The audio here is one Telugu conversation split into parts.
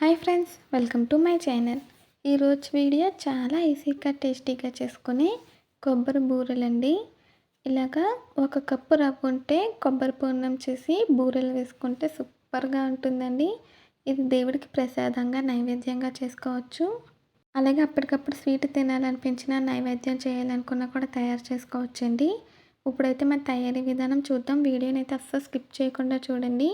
Hi friends, welcome to my channel. ఈరోజు వీడియో చాలా ఈజీగా టేస్టీగా చేసుకునే కొబ్బరి బూరెలండి. ఇలాగా 1 కప్పు రవ్వ ఉంటే కొబ్బరి పూర్ణం చేసి బూరెలు వేసుకుంటే సూపర్గా ఉంటుందండి. ఇది దేవుడికి ప్రసాదంగా నైవేద్యంగా చేసుకోవచ్చు. అలాగే అప్పటికప్పుడు స్వీట్ తినాలనిపించినా నైవేద్యం చేయాలనుకున్నా కూడా తయారు చేసుకోవచ్చండి. ఇప్పుడైతే మన తయారీ విధానం చూద్దాం. వీడియోని అయితే అస్సలు స్కిప్ చేయకుండా చూడండి.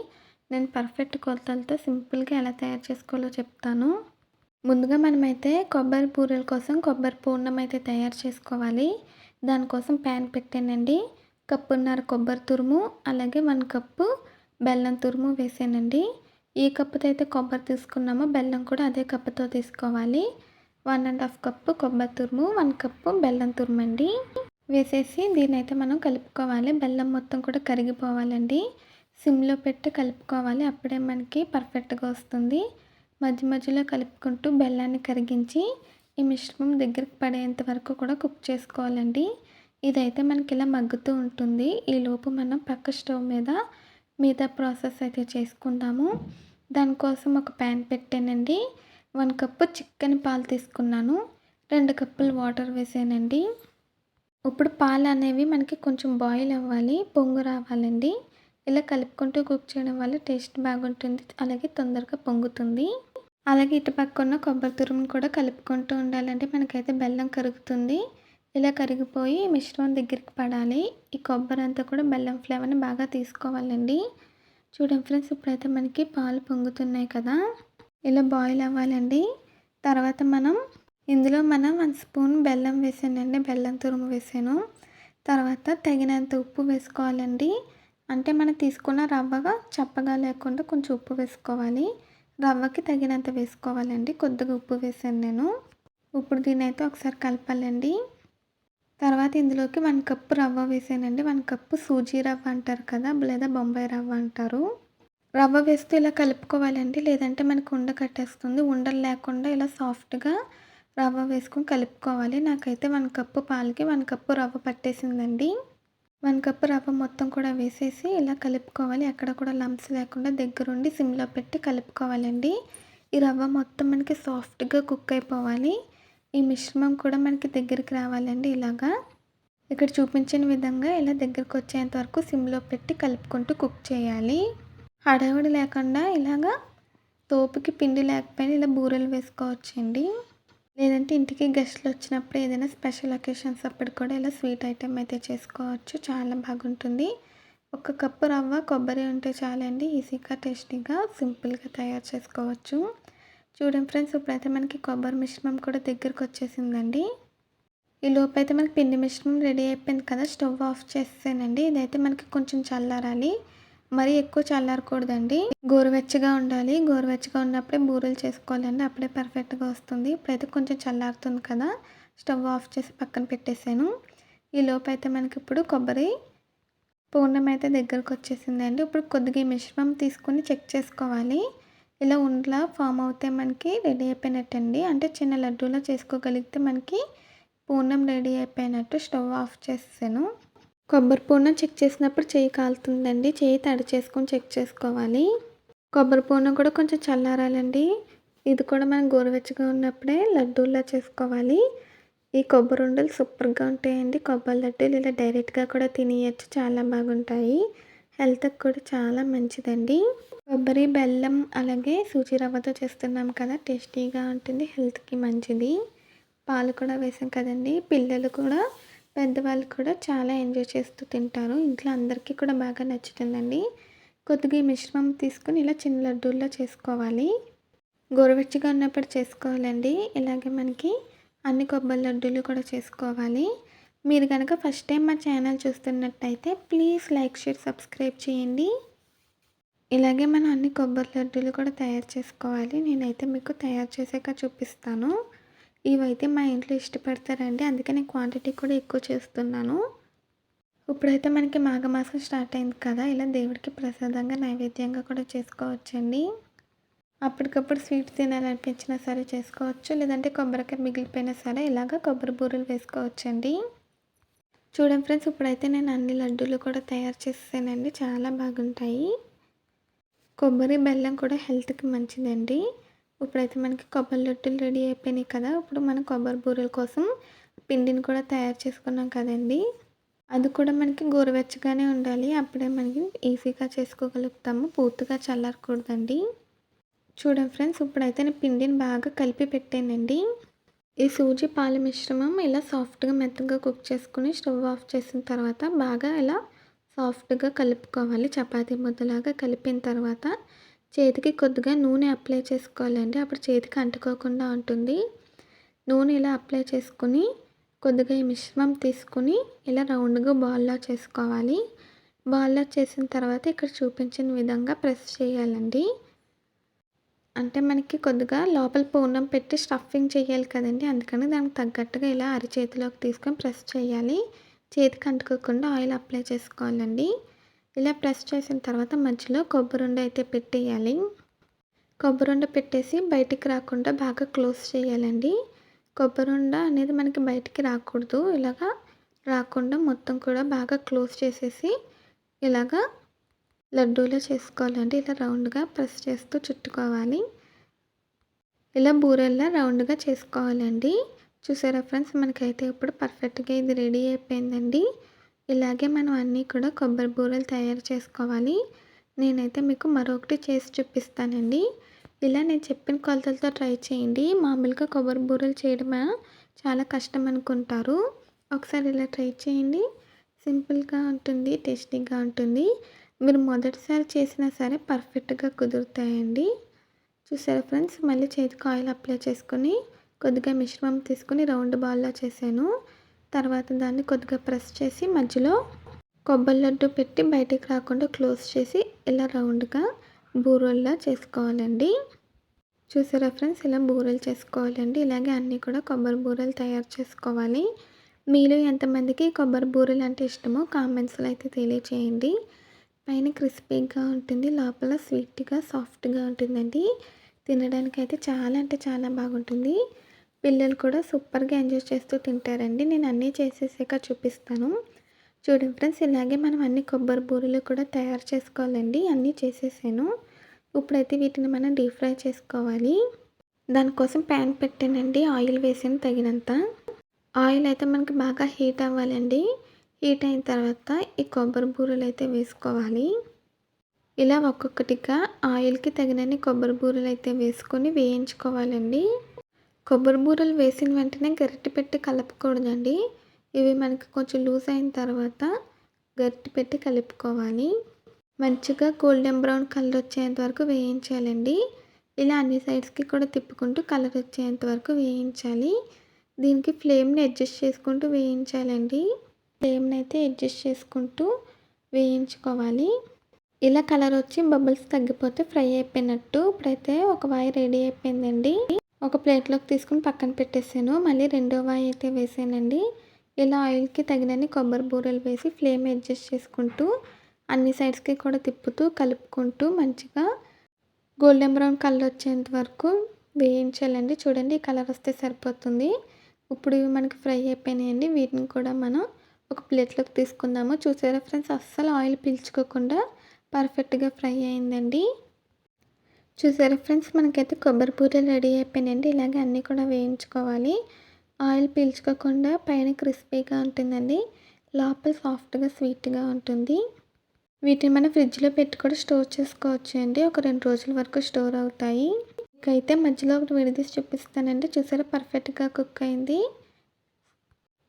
నేను పర్ఫెక్ట్ కొలతలతో సింపుల్గా ఎలా తయారు చేసుకోవాలో చెప్తాను. ముందుగా మనమైతే కొబ్బరి బూరెల కోసం కొబ్బరి పూర్ణం అయితే తయారు చేసుకోవాలి. దానికోసం ప్యాన్ పెట్టానండి. కప్పున్నర కొబ్బరి తురుము, అలాగే 1 కప్పు బెల్లం తురుము వేసానండి. ఏ కప్పుతో అయితే కొబ్బరి తీసుకున్నామో బెల్లం కూడా అదే కప్పుతో తీసుకోవాలి. 1½ కప్పు కొబ్బరి తురుము, 1 కప్పు బెల్లం తురుము అండి వేసేసి దీన్ని అయితే మనం కలుపుకోవాలి. బెల్లం మొత్తం కూడా కరిగిపోవాలండి. సిమ్లో పెట్టి కలుపుకోవాలి. అప్పుడే మనకి పర్ఫెక్ట్గా వస్తుంది. మధ్య మధ్యలో కలుపుకుంటూ బెల్లాన్ని కరిగించి ఈ మిశ్రమం దగ్గరికి పడేంత వరకు కూడా కుక్ చేసుకోవాలండి. ఇదైతే మనకి ఇలా మగ్గుతూ ఉంటుంది. ఈలోపు మనం పక్క స్టవ్ మీద మిగతా ప్రాసెస్ అయితే చేసుకుందాము. దానికోసం ఒక ప్యాన్ పెట్టానండి. 1 కప్పు చిక్కని పాలు తీసుకున్నాను. 2 కప్పులు వాటర్ వేసానండి. ఇప్పుడు పాలు అనేవి మనకి కొంచెం బాయిల్ అవ్వాలి, పొంగు రావాలండి. ఇలా కలుపుకుంటూ కుక్ చేయడం వల్ల టేస్ట్ బాగుంటుంది, అలాగే తొందరగా పొంగుతుంది. అలాగే ఇటు పక్కన కొబ్బరి తురుమును కూడా కలుపుకుంటూ ఉండాలంటే మనకైతే బెల్లం కరుగుతుంది. ఇలా కరిగిపోయి మిశ్రమం దగ్గరికి పడాలి. ఈ కొబ్బరి అంతా కూడా బెల్లం ఫ్లేవర్ని బాగా తీసుకోవాలండి. చూడండి ఫ్రెండ్స్, ఇప్పుడైతే మనకి పాలు పొంగుతున్నాయి కదా, ఇలా బాయిల్ అవ్వాలండి. తర్వాత ఇందులో 1 స్పూన్ బెల్లం వేసానండి, బెల్లం తురుము వేసాను. తర్వాత తగినంత ఉప్పు వేసుకోవాలండి. అంటే మనం తీసుకున్న రవ్వగా చప్పగా లేకుండా కొంచెం ఉప్పు వేసుకోవాలి. రవ్వకి తగినంత వేసుకోవాలండి. కొద్దిగా ఉప్పు వేసాను నేను. ఇప్పుడు దీన్ని అయితే ఒకసారి కలపాలండి. తర్వాత ఇందులోకి 1 కప్పు రవ్వ వేసానండి. 1 కప్పు సూజీ రవ్వ అంటారు కదా, లేదా బొంబాయి రవ్వ అంటారు. రవ్వ వేస్తూ ఇలా కలుపుకోవాలండి, లేదంటే మనకు ఉండ కట్టేస్తుంది. ఉండలు లేకుండా ఇలా సాఫ్ట్గా రవ్వ వేసుకొని కలుపుకోవాలి. నాకైతే 1 కప్పు పాలకి 1 కప్పు రవ్వ పట్టేసిందండి. 1 కప్పు రవ్వ మొత్తం కూడా వేసేసి ఇలా కలుపుకోవాలి. ఎక్కడ కూడా లంప్స్ లేకుండా దగ్గరుండి సిమ్లో పెట్టి కలుపుకోవాలండి. ఈ రవ్వ మొత్తం మనకి సాఫ్ట్గా కుక్ అయిపోవాలి. ఈ మిశ్రమం కూడా మనకి దగ్గరికి రావాలండి. ఇలాగా ఇక్కడ చూపించిన విధంగా ఇలా దగ్గరికి వచ్చేంత వరకు సిమ్లో పెట్టి కలుపుకుంటూ కుక్ చేయాలి. హడావిడి లేకుండా ఇలాగా తోపుకి పిండి లేకపోయినా ఇలా బూరెలు వేసుకోవచ్చండి. లేదంటే ఇంటికి గెస్ట్లు వచ్చినప్పుడు ఏదైనా స్పెషల్ అకేషన్స్ అప్పుడు కూడా ఇలా స్వీట్ ఐటెం అయితే చేసుకోవచ్చు. చాలా బాగుంటుంది. 1 కప్పు రవ్వ కొబ్బరి ఉంటే చాలండి. ఈజీగా టేస్టీగా సింపుల్గా తయారు చేసుకోవచ్చు. చూడండి ఫ్రెండ్స్, ఇప్పుడైతే మనకి కొబ్బరి మిశ్రమం కూడా దగ్గరికి వచ్చేసిందండి. ఈ లోపైతే మనకి పిండి మిశ్రమం రెడీ అయిపోయింది కదా, స్టవ్ ఆఫ్ చేసేసానండి. ఇదైతే మనకి కొంచెం చల్లారాలి, మరీ ఎక్కువ చల్లారకూడదండి. గోరువెచ్చగా ఉండాలి. గోరువెచ్చగా ఉన్నప్పుడే బూరెలు చేసుకోవాలండి, అప్పుడే పర్ఫెక్ట్గా వస్తుంది. ఇప్పుడైతే కొంచెం చల్లారుతుంది కదా, స్టవ్ ఆఫ్ చేసి పక్కన పెట్టేసాను. ఈ లోపైతే మనకి ఇప్పుడు కొబ్బరి పూర్ణం అయితే దగ్గరకు వచ్చేసిందండి. ఇప్పుడు కొద్దిగా మిశ్రమం తీసుకుని చెక్ చేసుకోవాలి. ఇలా ఉండలా ఫామ్ అవుతే మనకి రెడీ అయిపోయినట్టండి. అంటే చిన్న లడ్డూలా చేసుకోగలిగితే మనకి పూర్ణం రెడీ అయిపోయినట్టు. స్టవ్ ఆఫ్ చేసాను. కొబ్బరి పూర్ణం చెక్ చేసినప్పుడు చెయ్యి కాలుతుందండి. చెయ్యి తడి చేసుకొని చెక్ చేసుకోవాలి. కొబ్బరి పూర్ణం కూడా కొంచెం చల్లారాలండి. ఇది కూడా మనం గోరువెచ్చగా ఉన్నప్పుడే లడ్డూలా చేసుకోవాలి. ఈ కొబ్బరి ఉండలు సూపర్గా ఉంటాయండి. కొబ్బరి లడ్డూలు ఇలా డైరెక్ట్గా కూడా తినేయచ్చు, చాలా బాగుంటాయి. హెల్త్కి కూడా చాలా మంచిదండి. కొబ్బరి, బెల్లం అలాగే సూజీ రవ్వతో చేస్తున్నాం కదా, టేస్టీగా ఉంటుంది, హెల్త్కి మంచిది. పాలు కూడా వేసాం కదండి, పిల్లలు కూడా పెద్దవాళ్ళు కూడా చాలా ఎంజాయ్ చేస్తూ తింటారు. ఇంట్లో అందరికీ కూడా బాగా నచ్చుతుందండి. కొద్దిగా ఈ మిశ్రమం తీసుకుని ఇలా చిన్న లడ్డూల్లో చేసుకోవాలి. గోరువెచ్చగా ఉన్నప్పుడు చేసుకోవాలండి. ఇలాగే మనకి అన్ని కొబ్బరి లడ్డూలు కూడా చేసుకోవాలి. మీరు కనుక ఫస్ట్ టైం మా ఛానల్ చూస్తున్నట్టయితే ప్లీజ్ లైక్, షేర్, సబ్స్క్రైబ్ చేయండి. ఇలాగే మనం అన్ని కొబ్బరి లడ్డూలు కూడా తయారు చేసుకోవాలి. నేనైతే మీకు తయారు చేసాక చూపిస్తాను. ఇవైతే మా ఇంట్లో ఇష్టపడతారండి, అందుకని క్వాంటిటీ కూడా ఎక్కువ చేస్తున్నాను. ఇప్పుడైతే మనకి మాఘమాసం స్టార్ట్ అయింది కదా, ఇలా దేవుడికి ప్రసాదంగా నైవేద్యంగా కూడా చేసుకోవచ్చండి. అప్పటికప్పుడు స్వీట్ తినాలనిపించినా సరే చేసుకోవచ్చు, లేదంటే కొబ్బరికాయ మిగిలిపోయినా సరే ఇలాగ కొబ్బరి బూరెలు వేసుకోవచ్చండి. చూడండి ఫ్రెండ్స్, ఇప్పుడైతే నేను అన్ని లడ్డూలు కూడా తయారు చేసేసానండి. చాలా బాగుంటాయి. కొబ్బరి, బెల్లం కూడా హెల్త్కి మంచిదండి. ఇప్పుడైతే మనకి కొబ్బరి లడ్డూలు రెడీ అయిపోయినాయి కదా. ఇప్పుడు మనం కొబ్బరి బూరెల కోసం పిండిని కూడా తయారు చేసుకున్నాం కదండి. అది కూడా మనకి గోరువెచ్చగానే ఉండాలి. అప్పుడే మనకి ఈజీగా చేసుకోగలుగుతాము. పూర్తిగా చల్లారకూడదండి. చూడండి ఫ్రెండ్స్, ఇప్పుడైతే నేను పిండిని బాగా కలిపి పెట్టానండి. ఈ సూజీ పాల మిశ్రమం ఇలా సాఫ్ట్గా మెత్తగా కుక్ చేసుకుని స్టవ్ ఆఫ్ చేసిన తర్వాత బాగా ఇలా సాఫ్ట్గా కలుపుకోవాలి. చపాతీ ముద్దలాగా కలిపిన తర్వాత చేతికి కొద్దిగా నూనె అప్లై చేసుకోవాలండి. అప్పుడు చేతికి అంటుకోకుండా ఉంటుంది. నూనె ఇలా అప్లై చేసుకుని కొద్దిగా ఈ మిశ్రమం తీసుకుని ఇలా రౌండ్గా బాల్లా చేసుకోవాలి. బాల్లా చేసిన తర్వాత ఇక్కడ చూపించిన విధంగా ప్రెస్ చేయాలండి. అంటే మనకి కొద్దిగా లోపల పూర్ణం పెట్టి స్టఫింగ్ చేయాలి కదండి. అందుకని దానికి తగ్గట్టుగా ఇలా అరిచేతిలోకి తీసుకొని ప్రెస్ చేయాలి. చేతికి అంటుకోకుండా ఆయిల్ అప్లై చేసుకోవాలండి. ఇలా ప్రెస్ చేసిన తర్వాత మధ్యలో కొబ్బరుండ అయితే పెట్టేయాలి. కొబ్బరుండ పెట్టేసి బయటికి రాకుండా బాగా క్లోజ్ చేయాలండి. కొబ్బరుండ అనేది మనకి బయటికి రాకూడదు. ఇలాగా రాకుండా మొత్తం కూడా బాగా క్లోజ్ చేసేసి ఇలాగా లడ్డూలో చేసుకోవాలండి. ఇలా రౌండ్గా ప్రెస్ చేస్తూ చుట్టుకోవాలి. ఇలా బూరెల్లా రౌండ్గా చేసుకోవాలండి. చూసారా ఫ్రెండ్స్, మనకైతే ఇప్పుడు పర్ఫెక్ట్గా ఇది రెడీ అయిపోయిందండి. ఇలాగే మనం అన్నీ కూడా కొబ్బరి బూరెలు తయారు చేసుకోవాలి. నేనైతే మీకు మరొకటి చేసి చూపిస్తానండి. ఇలా నేను చెప్పిన కొలతలతో ట్రై చేయండి. మామూలుగా కొబ్బరి బూరెలు చేయడం చాలా కష్టం అనుకుంటారు. ఒకసారి ఇలా ట్రై చేయండి. సింపుల్గా ఉంటుంది, టేస్టీగా ఉంటుంది. మీరు మొదటిసారి చేసినా సరే పర్ఫెక్ట్గా కుదురుతాయండి. చూసారా ఫ్రెండ్స్, మళ్ళీ చేతికి ఆయిల్ అప్లై చేసుకొని కొద్దిగా మిశ్రమం తీసుకుని రౌండ్ బాల్లా చేశాను. తర్వాత దాన్ని కొద్దిగా ప్రెస్ చేసి మధ్యలో కొబ్బరి లడ్డు పెట్టి బయటికి రాకుండా క్లోజ్ చేసి ఇలా రౌండ్గా బూరెల్లా చేసుకోవాలండి. చూసారా ఫ్రెండ్స్, ఇలా బూరెలు చేసుకోవాలండి. ఇలాగే అన్నీ కూడా కొబ్బరి బూరెలు తయారు చేసుకోవాలి. మీలో ఎంతమందికి కొబ్బరి బూరెలు అంటే ఇష్టమో కామెంట్స్లో అయితే తెలియచేయండి. పైన క్రిస్పీగా ఉంటుంది, లోపల స్వీట్గా సాఫ్ట్గా ఉంటుందండి. తినడానికి అయితే చాలా అంటే చాలా బాగుంటుంది. పిల్లలు కూడా సూపర్గా ఎంజాయ్ చేస్తూ తింటారండి. నేను అన్నీ చేసేసాక చూపిస్తాను. చూడండి ఫ్రెండ్స్, ఇలాగే మనం అన్ని కొబ్బరి బూరెలు కూడా తయారు చేసుకోవాలండి. అన్నీ చేసేసాను. ఇప్పుడైతే వీటిని మనం డీప్ ఫ్రై చేసుకోవాలి. దానికోసం ప్యాన్ పెట్టానండి. ఆయిల్ వేసాను తగినంత. ఆయిల్ అయితే మనకి బాగా హీట్ అవ్వాలండి. హీట్ అయిన తర్వాత ఈ కొబ్బరి బూరెలు అయితే వేసుకోవాలి. ఇలా ఒక్కొక్కటిగా ఆయిల్కి తగినన్ని కొబ్బరి బూరెలు అయితే వేసుకొని వేయించుకోవాలండి. కొబ్బరి బూరెలు వేసిన వెంటనే గరిటె పెట్టి కలపకూడదండి. ఇవి మనకి కొంచెం లూజ్ అయిన తర్వాత గరిటె పెట్టి కలుపుకోవాలి. మంచిగా గోల్డెన్ బ్రౌన్ కలర్ వచ్చేంత వరకు వేయించాలండి. ఇలా అన్ని సైడ్స్కి కూడా తిప్పుకుంటూ కలర్ వచ్చేంత వరకు వేయించాలి. దీనికి ఫ్లేమ్ని అడ్జస్ట్ చేసుకుంటూ వేయించాలండి. ఫ్లేమ్ని అయితే అడ్జస్ట్ చేసుకుంటూ వేయించుకోవాలి. ఇలా కలర్ వచ్చి బబుల్స్ తగ్గిపోతే ఫ్రై అయిపోయినట్టు. ఇప్పుడైతే ఒక వాయి రెడీ అయిపోయిందండి. ఒక ప్లేట్లోకి తీసుకుని పక్కన పెట్టేసాను. మళ్ళీ రెండో వాయి అయితే వేసానండి. ఇలా ఆయిల్కి తగినన్ని కొబ్బరి బూరెలు వేసి ఫ్లేమ్ అడ్జస్ట్ చేసుకుంటూ అన్ని సైడ్స్కి కూడా తిప్పుతూ కలుపుకుంటూ మంచిగా గోల్డెన్ బ్రౌన్ కలర్ వచ్చేంత వరకు వేయించాలండి. చూడండి, ఈ కలర్ వస్తే సరిపోతుంది. ఇప్పుడు ఇవి మనకి ఫ్రై అయిపోయినాయండి. వీటిని కూడా మనం ఒక ప్లేట్లోకి తీసుకుందాము. చూసారా ఫ్రెండ్స్, అస్సలు ఆయిల్ పీల్చుకోకుండా పర్ఫెక్ట్గా ఫ్రై అయిందండి. చూసారా ఫ్రెండ్స్, మనకైతే కొబ్బరి బూరెలు రెడీ అయిపోయినాయండి. ఇలాగే అన్నీ కూడా వేయించుకోవాలి. ఆయిల్ పీల్చుకోకుండా పైన క్రిస్పీగా ఉంటుందండి, లోపల సాఫ్ట్గా స్వీట్గా ఉంటుంది. వీటిని మనం ఫ్రిడ్జ్లో పెట్టి కూడా స్టోర్ చేసుకోవచ్చు అండి. ఒక 2 రోజుల వరకు స్టోర్ అవుతాయి. అయితే మధ్యలో ఒకటి విడదీసి చూపిస్తానండి. చూసారా, పర్ఫెక్ట్గా కుక్ అయింది.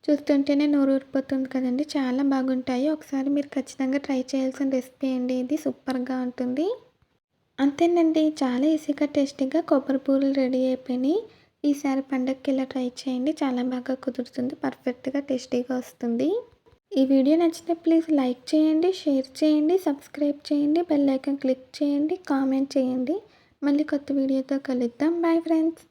చూస్తుంటేనే నోరు ఊరిపోతుంది కదండి. చాలా బాగుంటాయి. ఒకసారి మీరు ఖచ్చితంగా ట్రై చేయాల్సిన రెసిపీ అండి. ఇది సూపర్గా ఉంటుంది. అంతేనండి, చాలా ఈజీగా టేస్టీగా కొబ్బరి బూరెలు రెడీ అయిపోయినాయి. ఈసారి పండగకి ఇలా ట్రై చేయండి. చాలా బాగా కుదురుతుంది, పర్ఫెక్ట్గా టేస్టీగా వస్తుంది. ఈ వీడియో నచ్చితే ప్లీజ్ లైక్ చేయండి, షేర్ చేయండి, సబ్స్క్రైబ్ చేయండి, బెల్ ఐకాన్ క్లిక్ చేయండి, కామెంట్ చేయండి. మళ్ళీ కొత్త వీడియోతో కలుద్దాం. Bye friends.